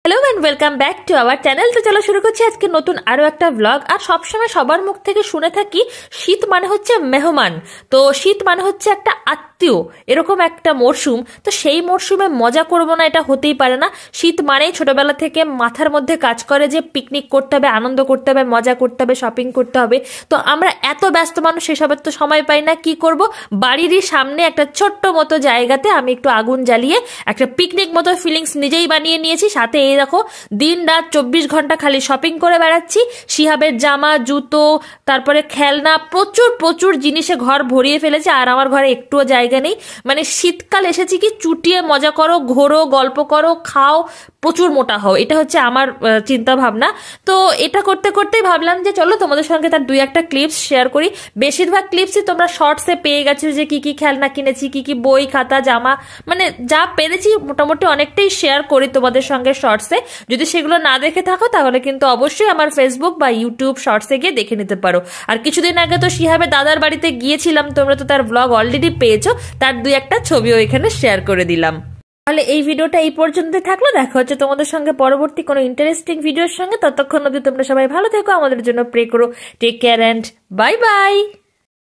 Hello and welcome back to our channel. তো চলো শুরু করছি আজকে নতুন আরো একটা ব্লগ। আর সবসময় সবার মুখ থেকে শুনে থাকি শীত মানে হচ্ছে মেহমান, তো শীত মানে হচ্ছে একটা আত্মীয়, এরকম একটা মরশুম। তো সেই মরশুমে মজা করবো না এটা হতেই পারে না। শীত মানেই ছোটবেলা থেকে মাথার মধ্যে কাজ করে যে পিকনিক করতে হবে, আনন্দ করতে হবে, মজা করতে হবে, শপিং করতে হবে। তো আমরা এত ব্যস্ত মানুষ, সেসবের তো সময় পাই না। কি করব, বাড়িরই সামনে একটা ছোট্ট মতো জায়গাতে আমি একটু আগুন জ্বালিয়ে একটা পিকনিক মতো ফিলিংস নিজেই বানিয়ে নিয়েছি। সাথে এই দেখো দিন রাত 24 ঘন্টা খালি শপিং করে বেড়াচ্ছি। শিহাবের জামা, জুতো, তারপরে খেলনা, প্রচুর প্রচুর জিনিসে ঘর ভরিয়ে ফেলেছে। আর আমার ঘরে একটুও জায়গা নেই। মানে শীতকাল এসেছি কি চুটিয়ে মজা করো, ঘোরো, গল্প করো, খাও, প্রচুর মোটা হও, এটা হচ্ছে আমার চিন্তা ভাবনা। তো এটা করতে করতেই ভাবলাম যে চলো তোমাদের সঙ্গে তার দুই একটা ক্লিপস শেয়ার করি। বেশিরভাগ ক্লিপসই তোমরা শর্টসে পেয়ে গেছো, যে কি কি খেলনা কিনেছি, কি কি বই খাতা জামা, মানে যা পেরেছি মোটামুটি অনেকটাই শেয়ার করি তোমাদের সঙ্গে শর্টসে। যদি সেগুলো না দেখে থাকো তাহলে কিন্তু অবশ্যই আমার ফেসবুক বা ইউটিউব শর্টসে গিয়ে দেখে নিতে পারো। আর কিছুদিন আগে তো শিহাবের দাদার বাড়িতে গিয়েছিলাম, তোমরা তো তার ব্লগ অলরেডি পেয়েছো, তার দুই একটা ছবিও এখানে শেয়ার করে দিলাম। তাহলে এই ভিডিওটা এই পর্যন্ত থাকলো, দেখা হচ্ছে তোমাদের সঙ্গে পরবর্তী কোনো ইন্টারেস্টিং ভিডিওর সঙ্গে। ততক্ষণ অবধি তোমরা সবাই ভালো থেকো, আমাদের জন্য প্রে করো। Take care and bye by.